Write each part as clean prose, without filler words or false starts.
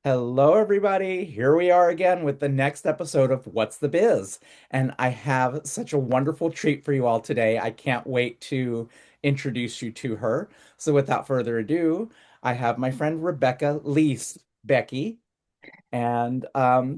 Hello, everybody. Here we are again with the next episode of What's the Biz? And I have such a wonderful treat for you all today. I can't wait to introduce you to her. So, without further ado, I have my friend Rebecca Lease, Becky. And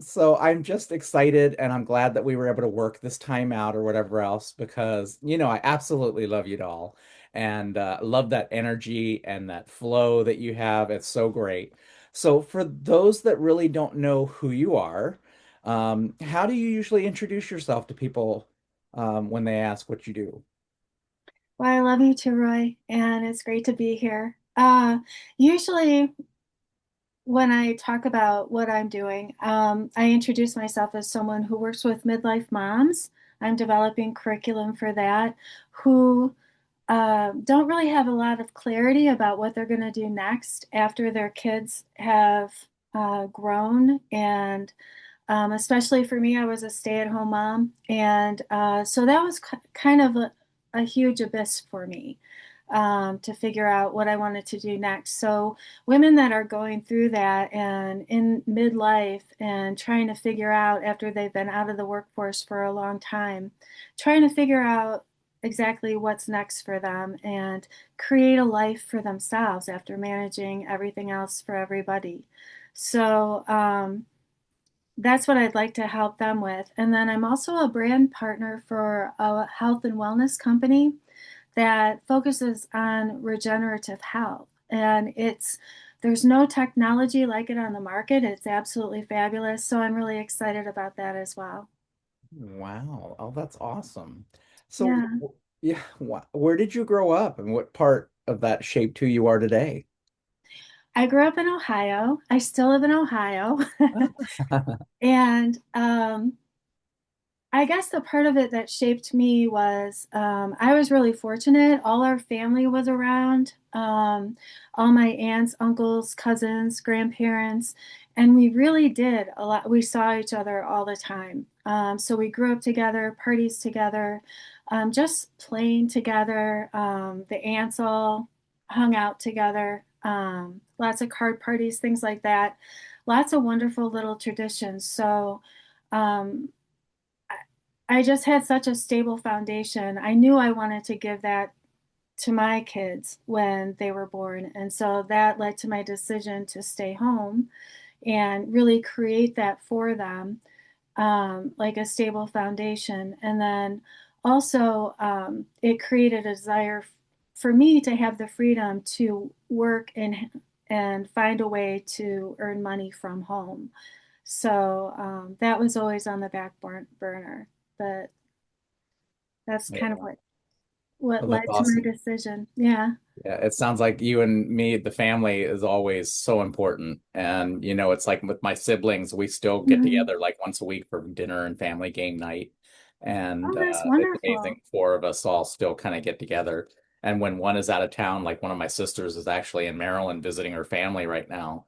so I'm just excited and I'm glad that we were able to work this time out or whatever else because, I absolutely love you all and love that energy and that flow that you have. It's so great. So, for those that really don't know who you are, how do you usually introduce yourself to people when they ask what you do? Well, I love you too, Roy, and it's great to be here. Usually, when I talk about what I'm doing, I introduce myself as someone who works with midlife moms. I'm developing curriculum for that, who don't really have a lot of clarity about what they're going to do next after their kids have grown. And especially for me, I was a stay-at-home mom, and so that was kind of a huge abyss for me to figure out what I wanted to do next. So women that are going through that and in midlife and trying to figure out after they've been out of the workforce for a long time, trying to figure out exactly what's next for them and create a life for themselves after managing everything else for everybody. So, that's what I'd like to help them with. And then I'm also a brand partner for a health and wellness company that focuses on regenerative health. And there's no technology like it on the market. It's absolutely fabulous. So I'm really excited about that as well. Wow. Oh, that's awesome. So, Yeah. yeah, where did you grow up and what part of that shaped who you are today? I grew up in Ohio. I still live in Ohio. And I guess the part of it that shaped me was I was really fortunate. All our family was around, all my aunts, uncles, cousins, grandparents, and we really did a lot. We saw each other all the time. So we grew up together, parties together, just playing together. The aunts all hung out together, lots of card parties, things like that. Lots of wonderful little traditions. So, um, I just had such a stable foundation. I knew I wanted to give that to my kids when they were born. And so that led to my decision to stay home and really create that for them, like a stable foundation. And then also, it created a desire for me to have the freedom to work and find a way to earn money from home. So that was always on the burner. But that's kind of Yeah. what Well, that's led to my awesome. decision. Yeah. Yeah, it sounds like you and me, the family is always so important. And, it's like with my siblings, we still get Hmm. together like once a week for dinner and family game night. And Oh, that's it's wonderful. amazing four of us all still kind of get together. And when one is out of town, like one of my sisters is actually in Maryland visiting her family right now,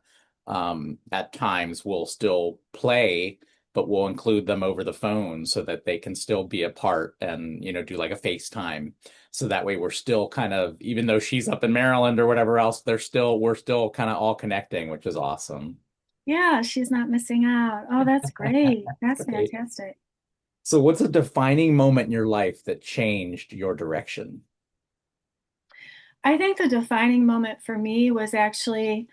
at times we'll still play, but we'll include them over the phone so that they can still be a part and, do like a FaceTime so that way we're still kind of, even though she's up in Maryland or whatever else, we're still kind of all connecting, which is awesome. Yeah, she's not missing out. Oh, that's great. That's Right. fantastic. So what's a defining moment in your life that changed your direction? I think the defining moment for me was actually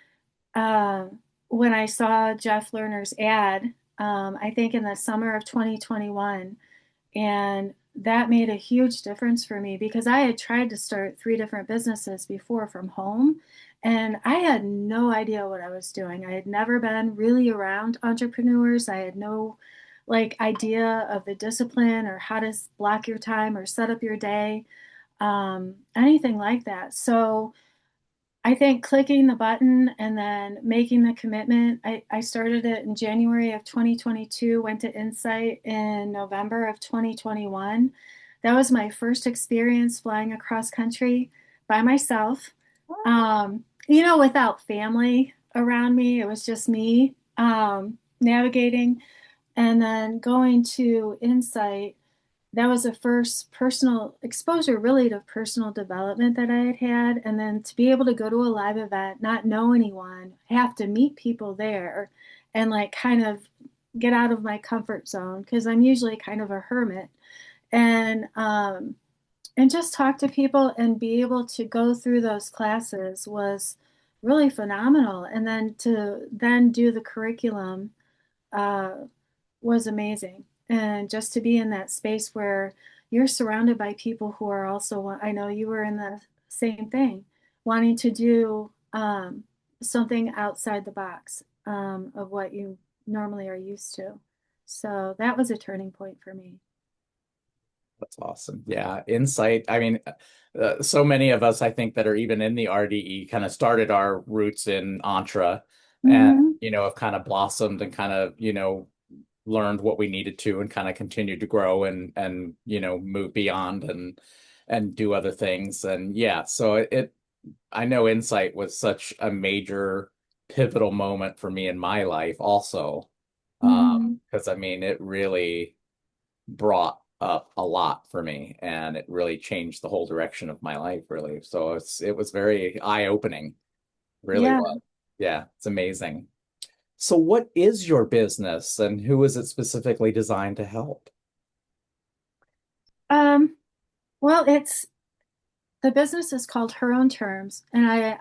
uh, when I saw Jeff Lerner's ad, I think in the summer of 2021. And that made a huge difference for me because I had tried to start three different businesses before from home. And I had no idea what I was doing. I had never been really around entrepreneurs. I had no idea of the discipline or how to block your time or set up your day, anything like that. So I think clicking the button and then making the commitment, I started it in January of 2022, went to Insight in November of 2021. That was my first experience flying across country by myself, without family around me. It was just me navigating and then going to Insight. that was the first personal exposure really to personal development that I had had. And then to be able to go to a live event, not know anyone, have to meet people there and like kind of get out of my comfort zone because I'm usually kind of a hermit and just talk to people and be able to go through those classes was really phenomenal. And then to then do the curriculum uh, was amazing. And just to be in that space where you're surrounded by people who are also, I know you were in the same thing, wanting to do something outside the box of what you normally are used to. So that was a turning point for me. That's awesome. Yeah, insight. I mean, so many of us, I think, that are even in the RDE kind of started our roots in Entra and, Hmm. have kind of blossomed and kind of, learned what we needed to and kind of continued to grow and, move beyond and do other things. And yeah, so I know insight was such a major pivotal moment for me in my life also. Hmm. Because I mean, it really brought up a lot for me and it really changed the whole direction of my life really. So it was very eye-opening, really Yeah. was. Yeah, it's amazing. So what is your business and who is it specifically designed to help? Um, well, it's the business is called Her Own Terms, and I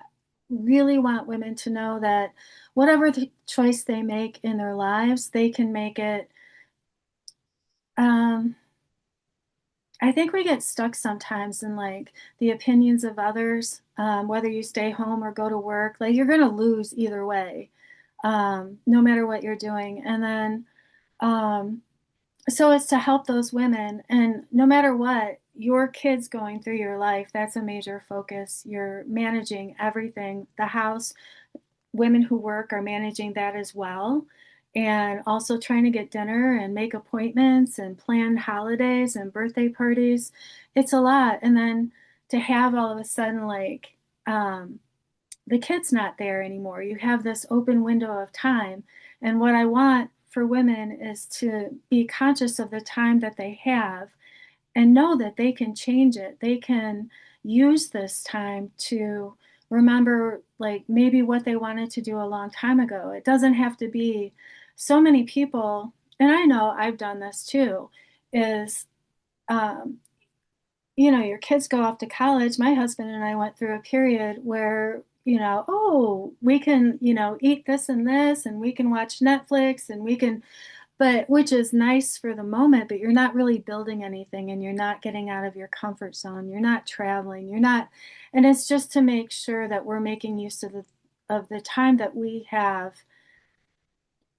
really want women to know that whatever the choice they make in their lives, they can make it. Um, I think we get stuck sometimes in like the opinions of others, whether you stay home or go to work. Like you're going to lose either way, no matter what you're doing. And then um, so it's to help those women and no matter what your kids going through your life, that's a major focus. You're managing everything, the house. Women who work are managing that as well, and also trying to get dinner and make appointments and plan holidays and birthday parties. It's a lot. And then to have all of a sudden like the kid's not there anymore. You have this open window of time. And what I want for women is to be conscious of the time that they have and know that they can change it. They can use this time to remember, like, maybe what they wanted to do a long time ago. It doesn't have to be so many people, and I know I've done this too, is um, your kids go off to college. My husband and I went through a period where, oh, we can, eat this and this, and we can watch Netflix, and we can, but which is nice for the moment, but you're not really building anything and you're not getting out of your comfort zone. You're not traveling. You're not, and it's just to make sure that we're making use of the time that we have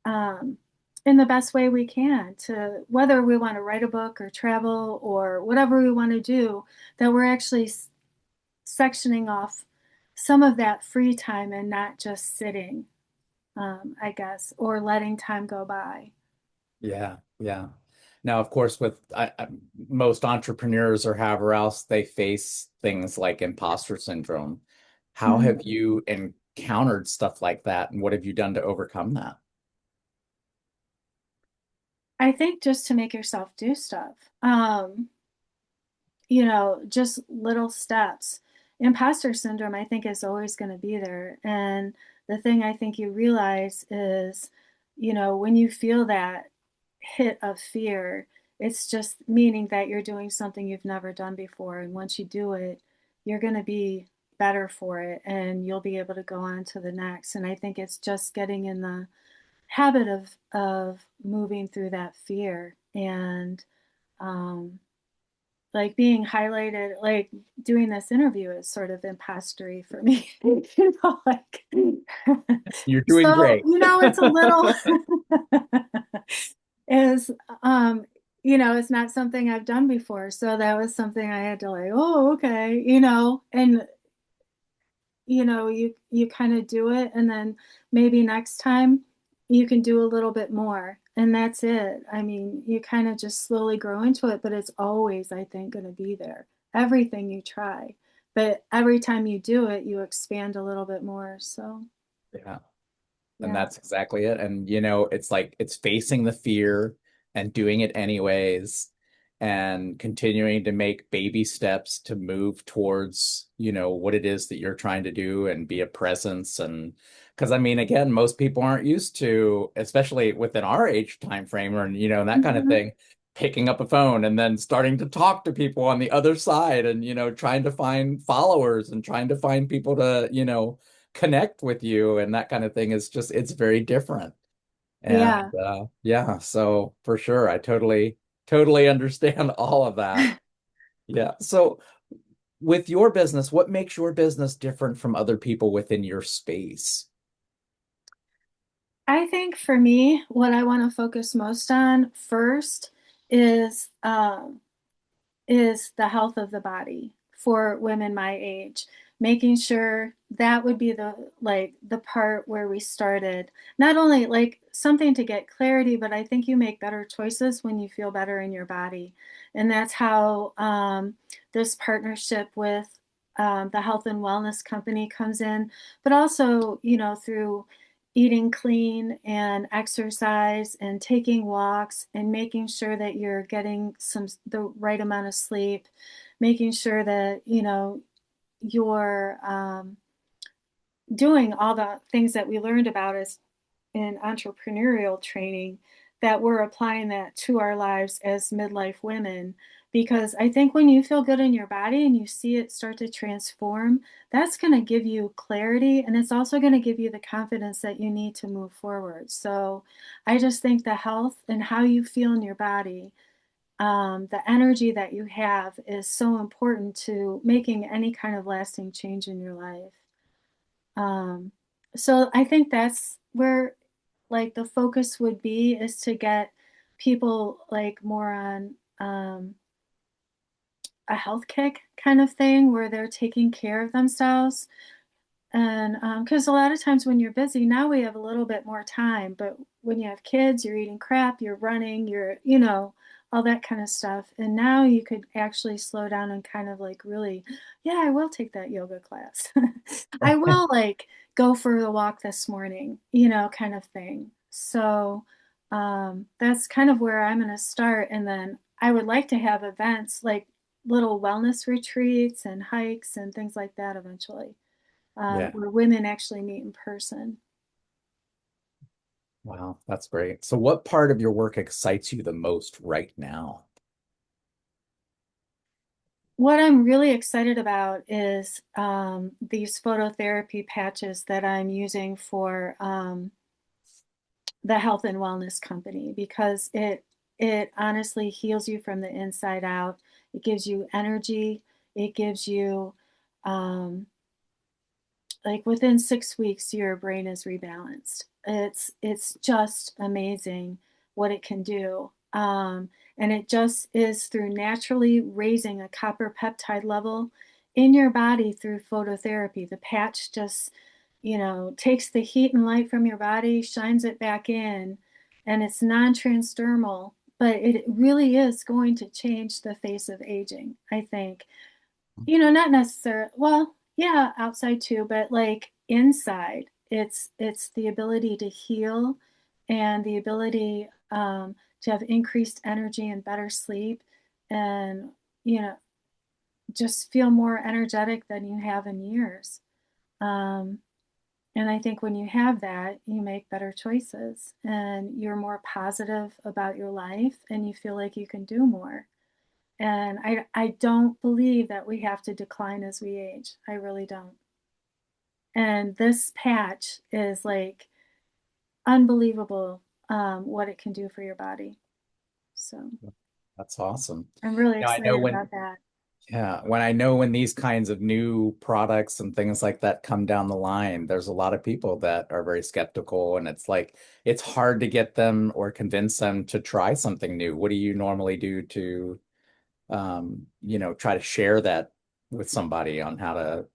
um, in the best way we can to whether we want to write a book or travel or whatever we want to do, that we're actually sectioning off some of that free time and not just sitting, I guess, or letting time go by. Yeah, yeah. Now, of course, with most entrepreneurs or however else, they face things like imposter syndrome. How have Mhm. you encountered stuff like that, and what have you done to overcome that? I think just to make yourself do stuff. Just little steps. Imposter syndrome, I think, is always going to be there. And the thing I think you realize is, when you feel that hit of fear, it's just meaning that you're doing something you've never done before. And once you do it, you're going to be better for it and you'll be able to go on to the next. And I think it's just getting in the habit of moving through that fear and um, like being highlighted, like doing this interview is sort of impostery for me. Like You're doing so, great. it's a little is it's not something I've done before. So that was something I had to like, oh, okay, and you kind of do it and then maybe next time you can do a little bit more and that's it. I mean, you kind of just slowly grow into it, but it's always, I think, going to be there, everything you try, but every time you do it you expand a little bit more. So Yeah. And yeah. that's exactly it. And it's like it's facing the fear and doing it anyways and continuing to make baby steps to move towards, what it is that you're trying to do and be a presence. And because I mean, again, most people aren't used to, especially within our age time frame or, that kind of Mhm. thing, picking up a phone and then starting to talk to people on the other side and, trying to find followers and trying to find people to, connect with you and that kind of thing is just, it's very different. And Yeah. yeah, so for sure, I totally understand all of that. Yeah. So with your business, what makes your business different from other people within your space? I think for me, what I want to focus most on first is is the health of the body for women my age, making sure that would be the part where we started. Not only like something to get clarity, but I think you make better choices when you feel better in your body. And that's how this partnership with the health and wellness company comes in, but also, through eating clean and exercise and taking walks and making sure that you're getting the right amount of sleep, making sure that you're doing all the things that we learned about as in entrepreneurial training, that we're applying that to our lives as midlife women. Because I think when you feel good in your body and you see it start to transform, that's going to give you clarity, and it's also going to give you the confidence that you need to move forward. So I just think the health and how you feel in your body, the energy that you have, is so important to making any kind of lasting change in your life. Um, so I think that's where like the focus would be, is to get people like more on a health kick kind of thing where they're taking care of themselves. And because a lot of times when you're busy, now we have a little bit more time, but when you have kids, you're eating crap, you're running, all that kind of stuff. And now you could actually slow down and kind of like really, yeah, I will take that yoga class. I will like go for the walk this morning, kind of thing. So that's kind of where I'm going to start. And then I would like to have events like little wellness retreats and hikes and things like that eventually, Yeah. where women actually meet in person. Wow, that's great. So what part of your work excites you the most right now? What I'm really excited about is these phototherapy patches that I'm using for the health and wellness company, because it honestly heals you from the inside out. It gives you energy. It gives you um, like within 6 weeks your brain is rebalanced. It's just amazing what it can do. And it just is through naturally raising a copper peptide level in your body through phototherapy. The patch just, takes the heat and light from your body, shines it back in, and it's non-transdermal, but it really is going to change the face of aging, I think. Not necessarily, well, yeah, outside too, but like inside, it's the ability to heal and the ability to have increased energy and better sleep, and you know just feel more energetic than you have in years. um, and I think when you have that, you make better choices and you're more positive about your life and you feel like you can do more. And I don't believe that we have to decline as we age. I really don't. And this patch is like unbelievable, what it can do for your body. So That's awesome. I'm really I know excited when about that. Yeah, when I know when these kinds of new products and things like that come down the line, there's a lot of people that are very skeptical, and it's like it's hard to get them or convince them to try something new. What do you normally do to, try to share that with somebody on how to,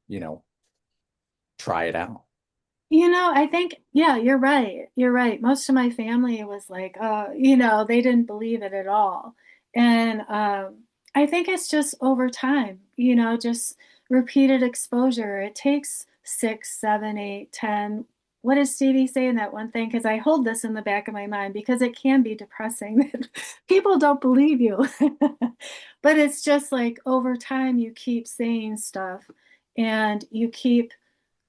try it out? I think, yeah, you're right. You're right. Most of my family was like, they didn't believe it at all. And I think it's just over time, just repeated exposure. It takes 6, 7, 8, 10. what does Stevie say in that one thing? Because I hold this in the back of my mind because it can be depressing that people don't believe you. But it's just like over time, you keep saying stuff and you keep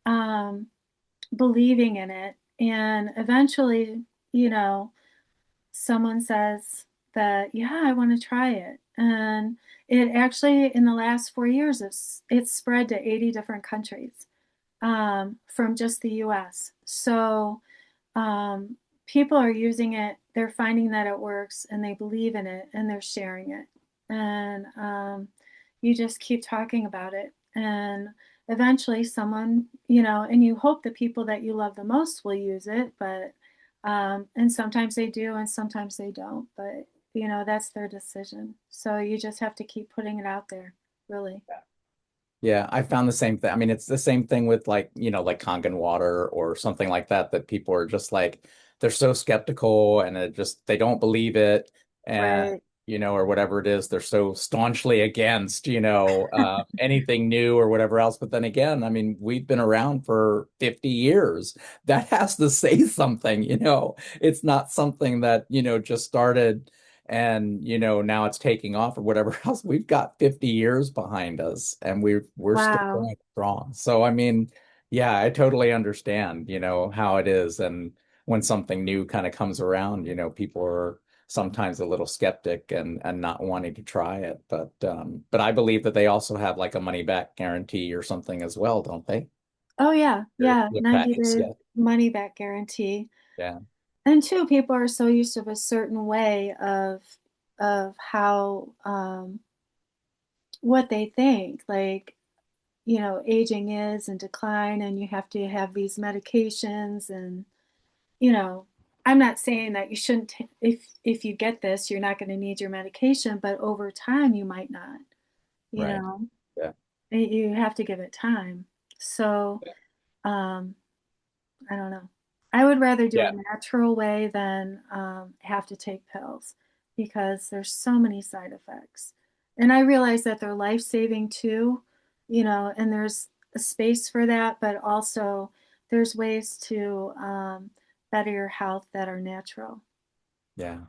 um, believing in it. And eventually, you know, someone says that, yeah, I want to try it. And it actually, in the last 4 years, it's spread to 80 different countries from just the US. So um, people are using it, they're finding that it works and they believe in it and they're sharing it. And you just keep talking about it. And eventually, someone, and you hope the people that you love the most will use it, but, and sometimes they do and sometimes they don't, but, that's their decision. So you just have to keep putting it out there, really. Yeah, I found the same thing. I mean, it's the same thing with like, like Kangen water or something like that, that people are just like, they're so skeptical and they don't believe it. And, Right. or whatever it is, they're so staunchly against, anything new or whatever else. But then again, I mean, we've been around for 50 years. That has to say something. It's not something that, just started and now it's taking off or whatever else. We've got 50 years behind us and we're still Wow. going strong. So I mean, yeah, I totally understand, how it is. And when something new kind of comes around, people are sometimes a little skeptic and not wanting to try it. But I believe that they also have like a money back guarantee or something as well, don't they? Oh yeah, yeah, The 90 package, day yeah. money back guarantee. Yeah. And two, people are so used to a certain way of how what they think, like, aging is and decline and you have to have these medications and you know, I'm not saying that you shouldn't if you get this, you're not going to need your medication, but over time you might not, you Right. know. Yeah. You have to give it time. So, um I don't know. I would rather do a Yeah. natural way than have to take pills because there's so many side effects. And I realize that they're life saving too, and there's a space for that, but also there's ways to better your health that are natural. Yeah.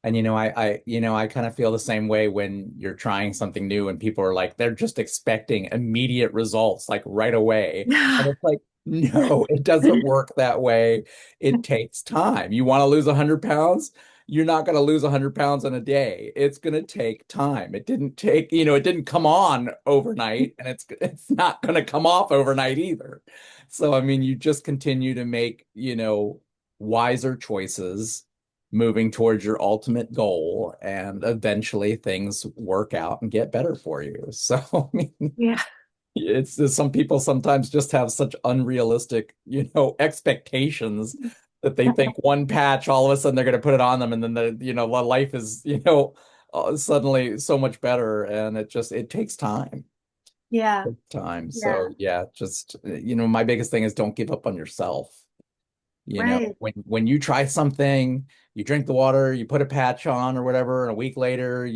And I kind of feel the same way when you're trying something new and people are like, they're just expecting immediate results like right away. And Yeah. it's like, no, it doesn't work that way. It takes time. You want to lose 100 pounds? You're not going to lose 100 pounds in a day. It's going to take time. It didn't take, it didn't come on overnight and it's not going to come off overnight either. So, I mean, you just continue to make, wiser choices moving towards your ultimate goal, and eventually things work out and get better for you. So, I mean, Yeah. it's just, some people sometimes just have such unrealistic, expectations that they think one patch, all of a sudden they're going to put it on them, and then life is, suddenly so much better, and it takes time. Yeah. Time. Yeah. So yeah, just my biggest thing is don't give up on yourself. Right. When you try something, you drink the water, you put a patch on or whatever, and a week later,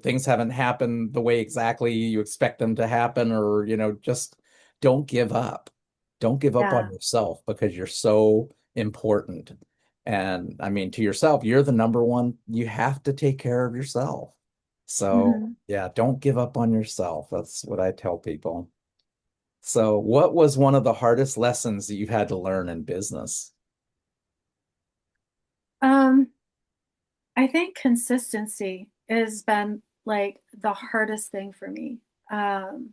things haven't happened the way exactly you expect them to happen, or, just don't give up. Don't give up on Yeah. yourself because you're so important. And I mean, to yourself, you're the number one. You have to take care of yourself. So Hmm. yeah, don't give up on yourself. That's what I tell people. So, what was one of the hardest lessons that you've had to learn in business? Um, I think consistency has been like the hardest thing for me. Um,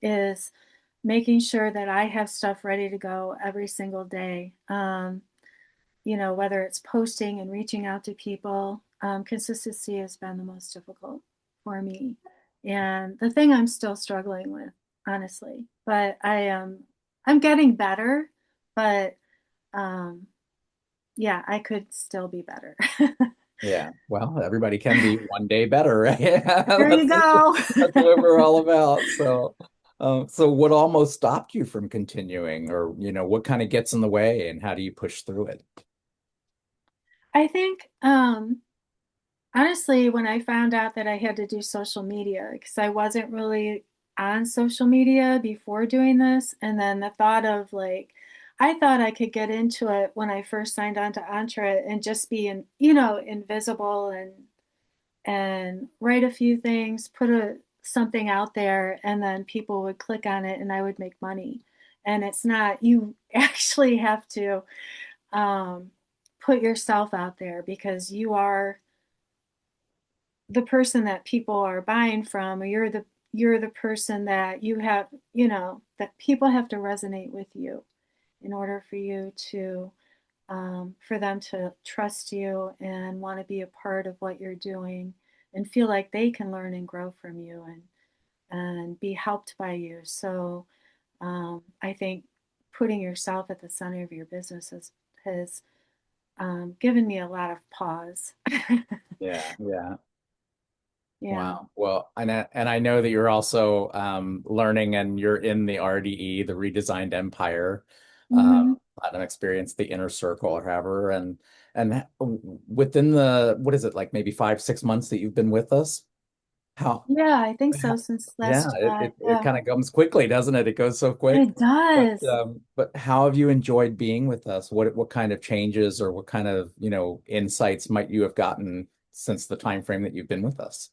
is making sure that I have stuff ready to go every single day. Whether it's posting and reaching out to people, consistency has been the most difficult for me. And the thing I'm still struggling with, honestly, but I'm getting better, but um, yeah, I could still be better. Yeah, well, everybody can be one day better, right? There you go. That's what we're all about. So what almost stopped you from continuing, or what kind of gets in the way, and how do you push through it? I think honestly, when I found out that I had to do social media, because I wasn't really on social media before doing this, and then the thought of like, I thought I could get into it when I first signed on to Entra and just be invisible and write a few things, put something out there, and then people would click on it and I would make money. And it's not, you actually have to um, put yourself out there because you are the person that people are buying from, or you're the person that you have, that people have to resonate with you in order for you to for them to trust you and want to be a part of what you're doing and feel like they can learn and grow from you and be helped by you. So I think putting yourself at the center of your business has given me a lot of pause. Yeah, yeah. Yeah. Wow. Well, and I know that you're also learning and you're in the RDE, the Redesigned Empire Hmm. Platinum Experience, the Inner Circle, or however, and within the what is it like maybe 5, 6 months that you've been with us? How Yeah, I think so since yeah, last it July. it Yeah, kind of comes quickly, doesn't it? It goes so quick. it does. But how have you enjoyed being with us? What kind of changes or what kind of, insights might you have gotten since the time frame that you've been with us?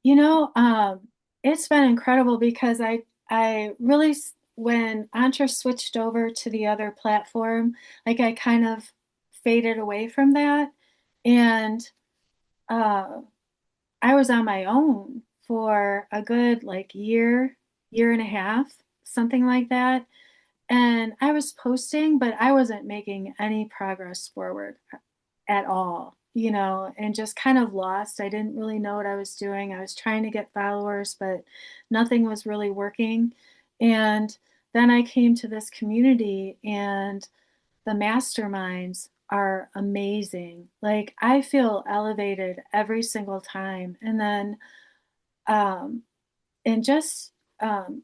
You know, it's been incredible because I really when Entra switched over to the other platform, like I kind of faded away from that, and uh, I was on my own for a good like year and a half, something like that. And I was posting, but I wasn't making any progress forward at all, and just kind of lost. I didn't really know what I was doing. I was trying to get followers, but nothing was really working. And then I came to this community, and the masterminds are amazing. Like, I feel elevated every single time. Um, and just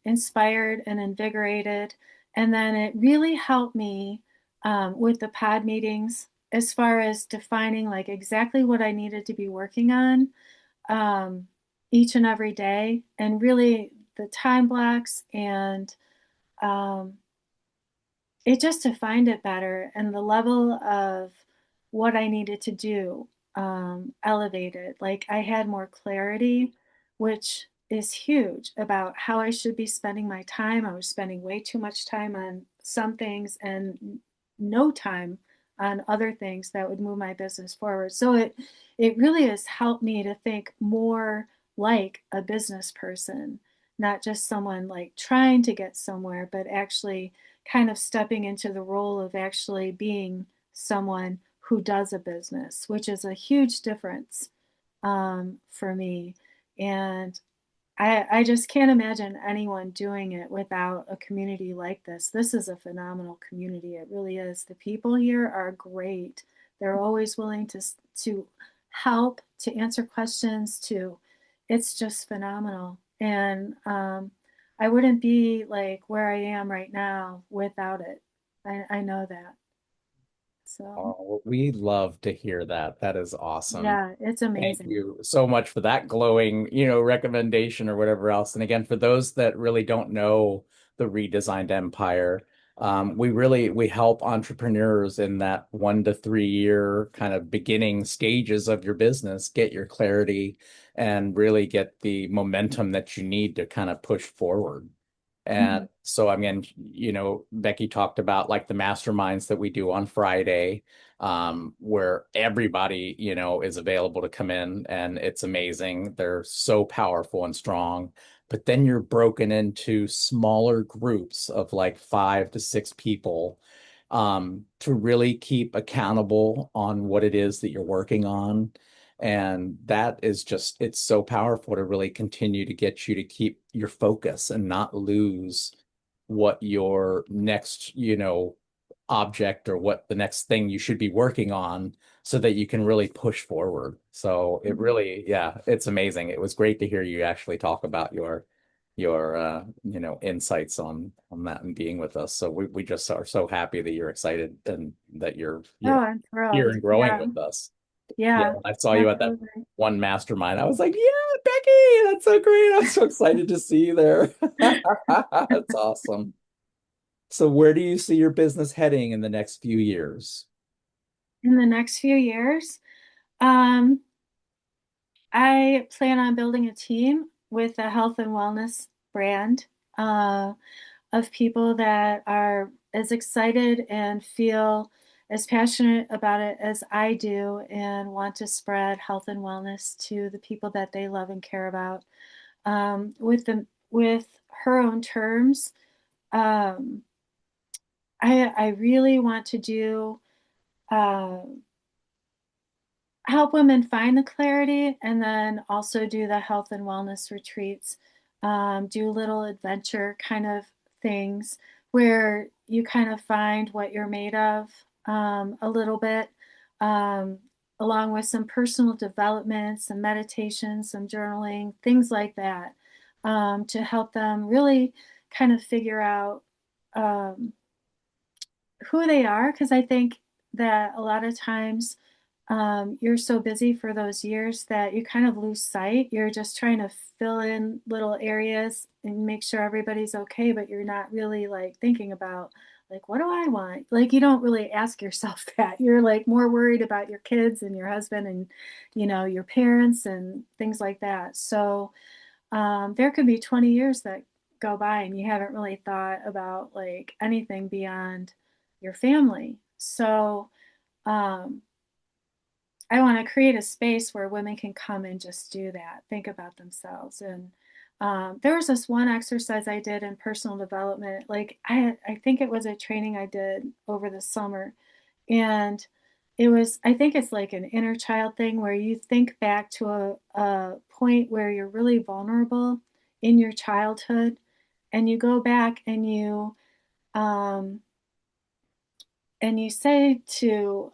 inspired and invigorated. And then it really helped me with the pod meetings as far as defining like exactly what I needed to be working on um, each and every day, and really the time blocks and um, it just defined it better, and the level of what I needed to do elevated. Like I had more clarity, which is huge about how I should be spending my time. I was spending way too much time on some things and no time on other things that would move my business forward. So it really has helped me to think more like a business person, not just someone like trying to get somewhere, but actually kind of stepping into the role of actually being someone who does a business, which is a huge difference for me. And I just can't imagine anyone doing it without a community like this. This is a phenomenal community. It really is. The people here are great. They're always willing to help, to answer questions, to it's just phenomenal. And I wouldn't be like where I am right now without it. I know that. So Oh, we love to hear that. That is awesome. yeah, it's Thank amazing. you so much for that glowing, recommendation or whatever else. And again, for those that really don't know the Redesigned Empire, we help entrepreneurs in that 1 to 3 year kind of beginning stages of your business get your clarity and really get the momentum that you need to kind of push forward. Mhm. And so, I mean, Becky talked about like the masterminds that we do on Friday, where everybody, is available to come in and it's amazing. They're so powerful and strong. But then you're broken into smaller groups of like 5 to 6 people, to really keep accountable on what it is that you're working on. And that is just, it's so powerful to really continue to get you to keep your focus and not lose what your next, object or what the next thing you should be working on so that you can really push forward. So it Mhm. really, yeah, it's amazing. It was great to hear you actually talk about your insights on that and being with us. So we just are so happy that you're excited and that you're Oh, I'm here thrilled. and growing Yeah. with us. Yeah, Yeah. when I saw you at that Absolutely. one mastermind, I was like, yeah, Becky, that's so great. I'm so excited to see you there. That's awesome. So where do you see your business heading in the next few years? In the next few years, um, I plan on building a team with a health and wellness brand uh, of people that are as excited and feel as passionate about it as I do and want to spread health and wellness to the people that they love and care about. With her own terms, um, I really want to do. Uh, help women find the clarity and then also do the health and wellness retreats, do little adventure kind of things where you kind of find what you're made of a little bit, um, along with some personal development, some meditation, some journaling, things like that, to help them really kind of figure out um, who they are. Because I think that a lot of times you're so busy for those years that you kind of lose sight. You're just trying to fill in little areas and make sure everybody's okay, but you're not really like thinking about like, what do I want? Like, you don't really ask yourself that. You're like more worried about your kids and your husband and, your parents and things like that. So there could be 20 years that go by and you haven't really thought about like anything beyond your family. So, um, I want to create a space where women can come and just do that, think about themselves. And there was this one exercise I did in personal development. Like I think it was a training I did over the summer, and I think it's like an inner child thing where you think back to a point where you're really vulnerable in your childhood, and you go back um, and you say to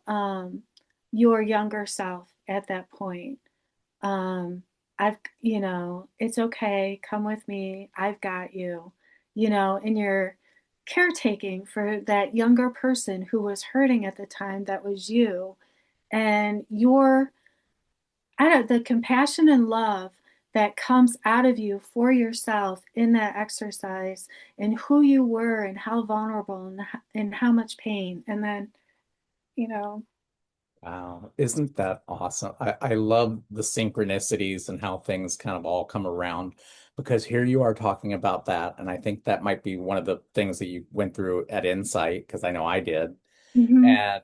your younger self at that point, um, it's okay, come with me, I've got you, and you're caretaking for that younger person who was hurting at the time that was you. And I don't, the compassion and love that comes out of you for yourself in that exercise and who you were and how vulnerable and how much pain. And then, you know, Wow, isn't that awesome? I love the synchronicities and how things kind of all come around because here you are talking about that. And I think that might be one of the things that you went through at Insight, because I know I did. mm-hmm, And,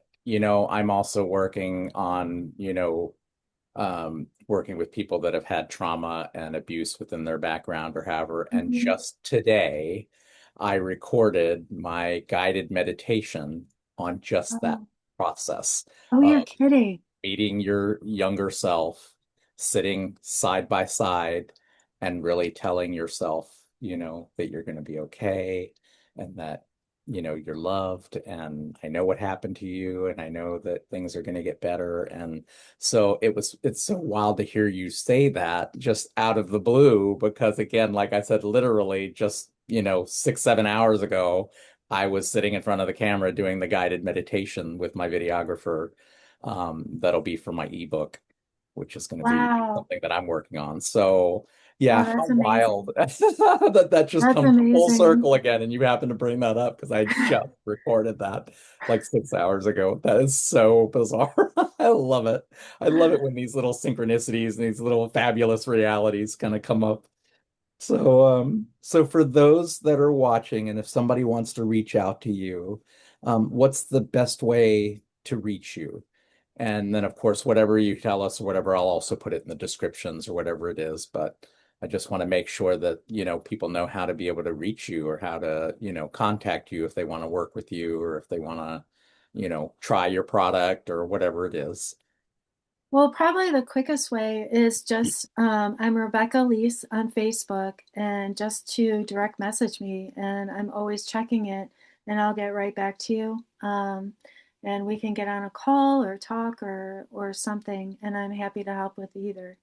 I'm also working on, working with people that have had trauma and abuse within their background or however. And mm-hmm. just today, I recorded my guided meditation on just that Oh, process oh, you're of kidding. meeting your younger self, sitting side by side, and really telling yourself, that you're going to be okay and that, you're loved. And I know what happened to you, and I know that things are going to get better. And so it's so wild to hear you say that just out of the blue, because again, like I said, literally just, 6, 7 hours ago, I was sitting in front of the camera doing the guided meditation with my videographer that'll be for my ebook, which is going to be Wow. something that I'm working on. So, yeah, Oh, how that's wild amazing. that just That's comes full amazing. circle again, and you happen to bring that up because I just recorded that like 6 hours ago. That is so bizarre. I love it. I love it when these little synchronicities and these little fabulous realities kind of come up. So for those that are watching, and if somebody wants to reach out to you, what's the best way to reach you? And then, of course, whatever you tell us or whatever, I'll also put it in the descriptions or whatever it is. But I just want to make sure that, people know how to be able to reach you or how to, contact you if they want to work with you or if they want to, try your product or whatever it is. Well, probably the quickest way is just I'm Rebecca Lease on Facebook and just to direct message me, and I'm always checking it, and I'll get right back to you. And we can get on a call or talk or something, and I'm happy to help with either,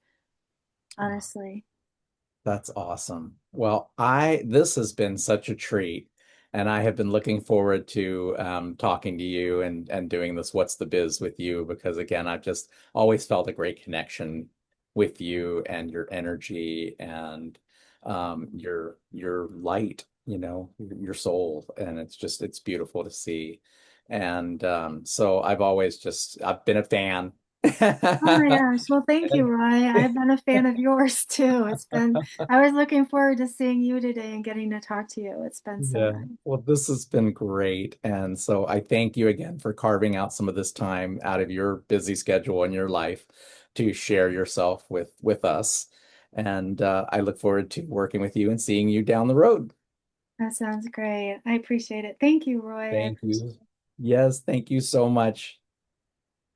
honestly. That's awesome. Well, this has been such a treat, and I have been looking forward to talking to you and doing this What's the Biz with you because again, I've just always felt a great connection with you and your energy and your light your soul, and it's beautiful to see. And so I've been a fan. Oh my gosh. Well, thank you, Roy. I've been a fan of yours too. I was looking forward to seeing you today and getting to talk to you. It's been so Yeah. nice. Well, this has been great. And so I thank you again for carving out some of this time out of your busy schedule and your life to share yourself with us. And I look forward to working with you and seeing you down the road. That sounds great. I appreciate it. Thank you, Roy. I Thank appreciate you. it. Yes, thank you so much.